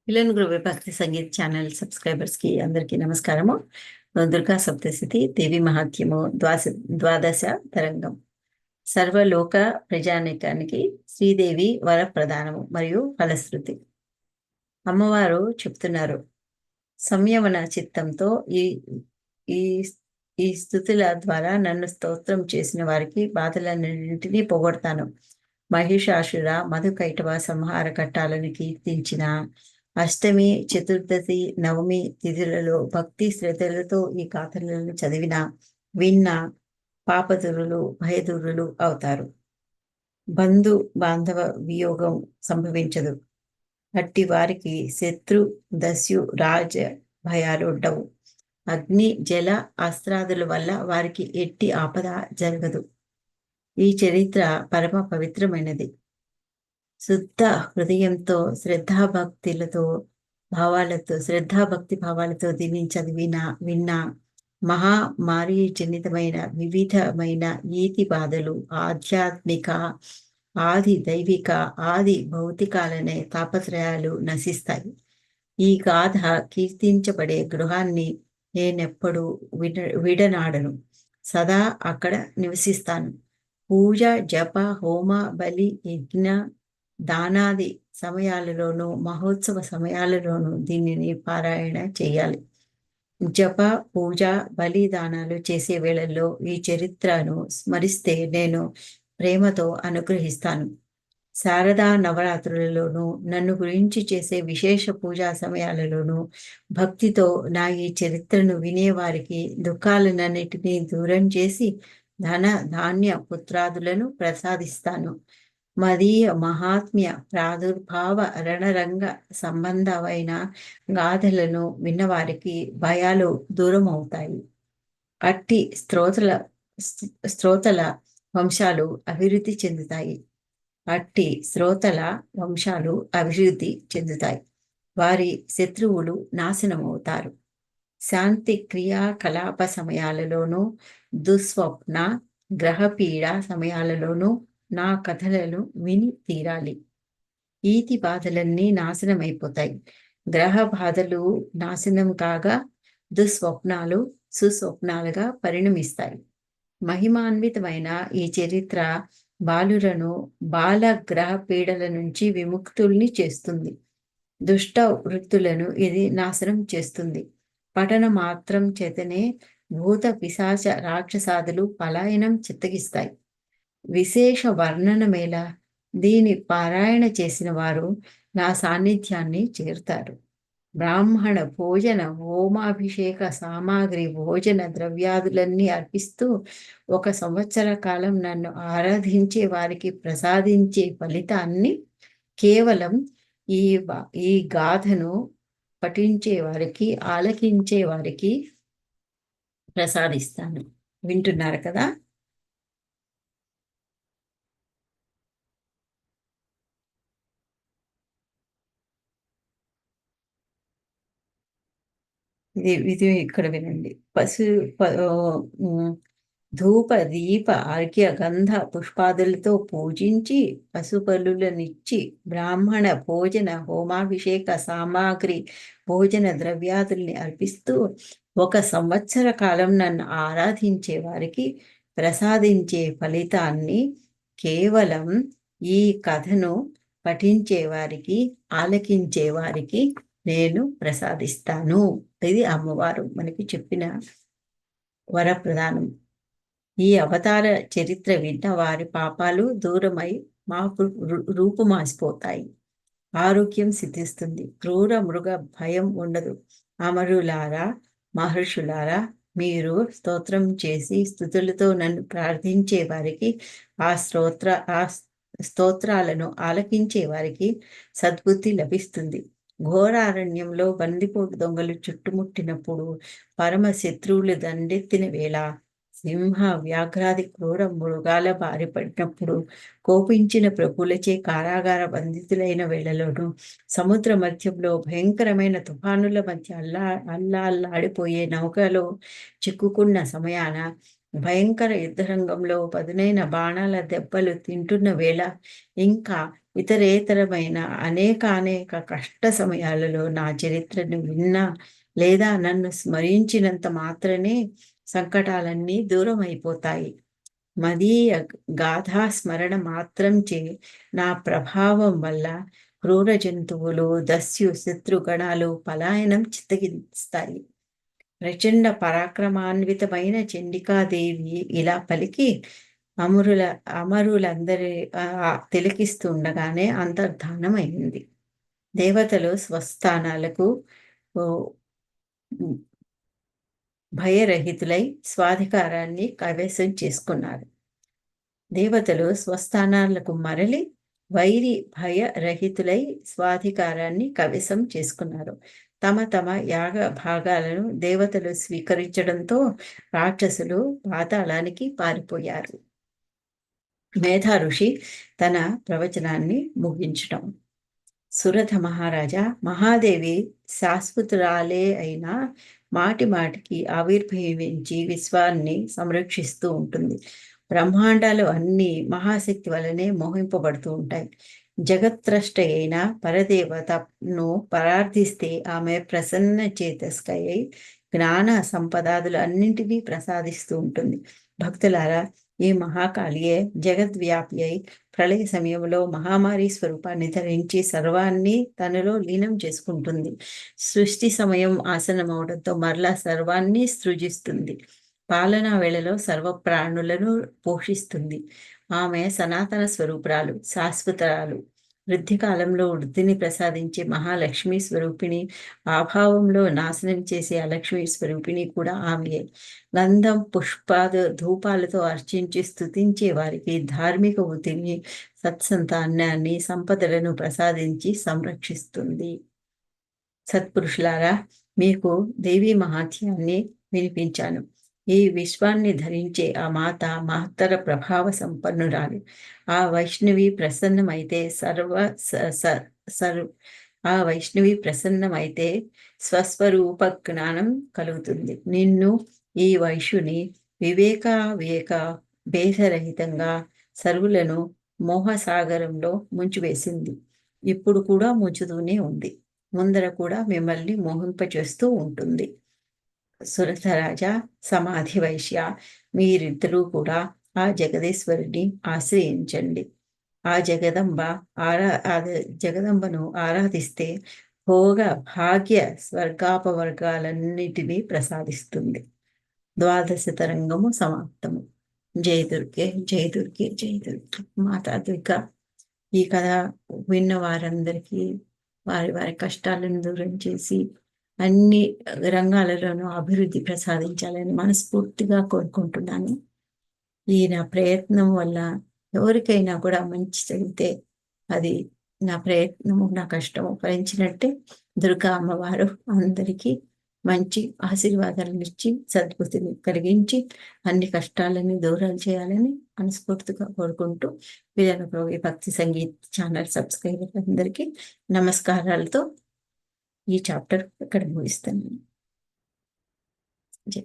Villain గురు విభక్తి sangeet channel subscribers కి అందరికీ నమస్కారము. దుర్గా సప్తశతి దేవి మహాత్మ్యము ద్వాదశ తరంగం. సర్వలోక ప్రజానీకానికి శ్రీదేవి వర ప్రదానము మరియు ఫలశ్రుతి. అమ్మవారు చెప్తున్నారు, సంయమన చిత్తంతో ఈ ఈ ఈ స్థుతుల ద్వారా నన్ను స్తోత్రం చేసిన వారికి బాధలన్నింటినీ పోగొడతాను. మహిషాసుర మధుకైటవ సంహార ఘట్టాలను కీర్తించిన అష్టమి, చతుర్దశి, నవమి తిథులలో భక్తి శ్రద్ధలతో ఈ గాథలను చదివిన విన్న పాపదురులు భయదురులు అవుతారు. బంధు బాంధవ వియోగం సంభవించదు. అట్టి వారికి శత్రు దస్యు రాజ భయాలు ఉండవు. అగ్ని జల అస్త్రాదుల వల్ల వారికి ఎట్టి ఆపద జరగదు. ఈ చరిత్ర పరమ పవిత్రమైనది. శుద్ధ హృదయంతో శ్రద్ధాభక్తి భావాలతో దీన్ని చదివిన విన్న మహామారీ జనితమైన వివిధమైన ఈతి బాధలు ఆధ్యాత్మిక, ఆది దైవిక, ఆది భౌతికాలనే తాపత్రయాలు నశిస్తాయి. ఈ గాథ కీర్తించబడే గృహాన్ని నేనెప్పుడు విడనాడను. సదా అక్కడ నివసిస్తాను. పూజ, జప, హోమ, బలి, యజ్ఞ, దానాది సమయాలలోనూ మహోత్సవ సమయాలలోనూ దీనిని పారాయణ చేయాలి. జప, పూజ, బలి, దానాలు చేసే వేళల్లో ఈ చరిత్రను స్మరిస్తే నేను ప్రేమతో అనుగ్రహిస్తాను. శారదా నవరాత్రులలోనూ నన్ను గురించి చేసే విశేష పూజా సమయాలలోనూ భక్తితో నా ఈ చరిత్రను వినేవారికి దుఃఖాలన్నిటినీ దూరం చేసి ధన ధాన్య పుత్రాదులను ప్రసాదిస్తాను. మదీయ మహాత్మ్య ప్రాదుర్భావ రణరంగ సంబంధమైన గాథలను విన్నవారికి భయాలు దూరం అవుతాయి. అట్టి శ్రోతల వంశాలు అభివృద్ధి చెందుతాయి. వారి శత్రువులు నాశనమవుతారు. శాంతి క్రియాకలాప సమయాలలోనూ దుస్వప్న గ్రహపీడ సమయాలలోనూ నా కథలను విని తీరాలి. ఈతి బాధలన్నీ నాశనమైపోతాయి. గ్రహ బాధలు నాశనం కాగా దుస్వప్నాలు సుస్వప్నాలుగా పరిణమిస్తాయి. మహిమాన్వితమైన ఈ చరిత్ర బాలులను బాలగ్రహ పీడల నుంచి విముక్తుల్ని చేస్తుంది. దుష్ట వృత్తులను ఇది నాశనం చేస్తుంది. పఠన మాత్రం చేతనే భూత పిశాచ రాక్షసాదులు పలాయనం చిత్తగిస్తాయి. విశేష వర్ణనమేలా, దీని పారాయణ చేసిన వారు నా సాన్నిధ్యాన్ని చేరుతారు. బ్రాహ్మణ భోజన హోమాభిషేక సామాగ్రి భోజన ద్రవ్యాదులన్నీ అర్పిస్తూ 1 సంవత్సర కాలం నన్ను ఆరాధించే వారికి ప్రసాదించే ఫలితాన్ని కేవలం ఈ గాథను పఠించే వారికి, ఆలకించే వారికి ప్రసాదిస్తాను. వింటున్నారు కదా? ఇది ఇక్కడ వినండి. ధూప దీప అర్ఘ్య గంధ పుష్పాదులతో పూజించి పశుబలులనిచ్చి బ్రాహ్మణ భోజన హోమాభిషేక సామాగ్రి భోజన ద్రవ్యాదుల్ని అర్పిస్తూ 1 సంవత్సర కాలం నన్ను ఆరాధించే వారికి ప్రసాదించే ఫలితాన్ని కేవలం ఈ కథను పఠించే వారికి, ఆలకించే వారికి నేను ప్రసాదిస్తాను. ఇది అమ్మవారు మనకి చెప్పిన వరప్రదానం. ఈ అవతార చరిత్ర విన్న వారి పాపాలు దూరమై రూపుమాసిపోతాయి. ఆరోగ్యం సిద్ధిస్తుంది. క్రూర మృగ భయం ఉండదు. అమరులారా, మహర్షులారా, మీరు స్తోత్రం చేసి స్థుతులతో నన్ను ప్రార్థించే వారికి, ఆ స్తోత్రాలను ఆలకించే వారికి సద్బుద్ధి లభిస్తుంది. ఘోరారణ్యంలో బందిపోటు దొంగలు చుట్టుముట్టినప్పుడు, పరమ శత్రువులు దండెత్తిన వేళ, సింహ వ్యాఘ్రాది క్రూర మృగాల బారి పడినప్పుడు, కోపించిన ప్రభులచే కారాగార బంధితులైన వేళలోనూ, సముద్ర మధ్యంలో భయంకరమైన తుఫానుల మధ్య అల్లాడిపోయే నౌకలో చిక్కుకున్న సమయాన, భయంకర యుద్ధరంగంలో పదునైన బాణాల దెబ్బలు తింటున్న వేళ, ఇంకా ఇతరేతరమైన అనేక కష్ట సమయాలలో నా చరిత్రను విన్నా లేదా నన్ను స్మరించినంత మాత్రమే సంకటాలన్నీ దూరం అయిపోతాయి. మదీయ గాథా స్మరణ మాత్రంచే నా ప్రభావం వల్ల క్రూర జంతువులు, దస్యు శత్రుగణాలు పలాయనం చిత్తగిస్తాయి. ప్రచండ పరాక్రమాన్వితమైన చండికాదేవి ఇలా పలికి అమరులందరి తిలకిస్తుండగానే అంతర్ధానమైంది. దేవతలు స్వస్థానాలకు భయరహితులై స్వాధికారాన్ని కైవసం చేసుకున్నారు. దేవతలు స్వస్థానాలకు మరలి వైరి భయరహితులై స్వాధికారాన్ని కైవసం చేసుకున్నారు. తమ తమ యాగ భాగాలను దేవతలు స్వీకరించడంతో రాక్షసులు పాతాళానికి పారిపోయారు. మేధా ఋషి తన ప్రవచనాన్ని ముగించటం. సురథ మహారాజా, మహాదేవి శాశ్వతురాలే అయినా మాటి మాటికి ఆవిర్భవించి విశ్వాన్ని సంరక్షిస్తూ ఉంటుంది. బ్రహ్మాండాలు అన్నీ మహాశక్తి వలనే మోహింపబడుతూ ఉంటాయి. జగత్రష్ట అయిన పరదేవతను ప్రార్థిస్తే ఆమె ప్రసన్న చేతస్కై జ్ఞాన సంపదాదులు అన్నింటినీ ప్రసాదిస్తూ ఉంటుంది. భక్తులారా, ఈ మహాకాళియే జగద్వ్యాపి అయి ప్రళయ సమయంలో మహామారి స్వరూపాన్ని ధరించి సర్వాన్ని తనలో లీనం చేసుకుంటుంది. సృష్టి సమయం ఆసనమవడంతో మరలా సర్వాన్ని సృజిస్తుంది. పాలనా వేళలో సర్వ ప్రాణులను పోషిస్తుంది. ఆమె సనాతన స్వరూపురాలు, శాశ్వతరాలు. వృద్ధి కాలంలో వృద్ధిని ప్రసాదించే మహాలక్ష్మీ స్వరూపిణి, ఆభావంలో నాశనం చేసే అలక్ష్మీ స్వరూపిణి కూడా ఆమెయే. గంధం, పుష్పాదు, ధూపాలతో అర్చించి స్తుతించే వారికి ధార్మిక వృత్తిని, సత్సంతానాన్ని, సంపదలను ప్రసాదించి సంరక్షిస్తుంది. సత్పురుషులారా, మీకు దేవీ మహాత్యాన్ని వినిపించాను. ఈ విశ్వాన్ని ధరించే ఆ మాత మహత్తర ప్రభావ సంపన్నురాలు. ఆ వైష్ణవి ప్రసన్నమైతే స్వస్వరూప జ్ఞానం కలుగుతుంది. నిన్ను ఈ వైశ్యుని వివేక భేదరహితంగా సర్వులను మోహసాగరంలో ముంచివేసింది. ఇప్పుడు కూడా ముంచుతూనే ఉంది. ముందర కూడా మిమ్మల్ని మోహింపచేస్తూ ఉంటుంది. సురథరాజా, సమాధి వైశ్య, మీరిద్దరూ కూడా ఆ జగదీశ్వరుని ఆశ్రయించండి. ఆ జగదంబను ఆరాధిస్తే భోగ భాగ్య స్వర్గాపవర్గాలన్నిటినీ ప్రసాదిస్తుంది. 12వ తరంగము సమాప్తము. జయ దుర్గే, జయ దుర్గే, జయ దుర్గే. మాతా దుర్గా ఈ కథ విన్న వారందరికీ వారి వారి కష్టాలను దూరం చేసి అన్ని రంగాలలోనూ అభివృద్ధి ప్రసాదించాలని మనస్ఫూర్తిగా కోరుకుంటున్నాను. ఈ నా ప్రయత్నం వల్ల ఎవరికైనా కూడా మంచి జరిగితే అది నా ప్రయత్నము, నా కష్టము ఫలించినట్టే. దుర్గా అమ్మవారు అందరికీ మంచి ఆశీర్వాదాలను ఇచ్చి సద్బుద్ధిని కలిగించి అన్ని కష్టాలని దూరం చేయాలని మనస్ఫూర్తిగా కోరుకుంటూ విధానప్రభు భక్తి సంగీత్ ఛానల్ సబ్స్క్రైబర్ అందరికీ నమస్కారాలతో ఈ చాప్టర్ ఇక్కడ ముగిస్తాను. జై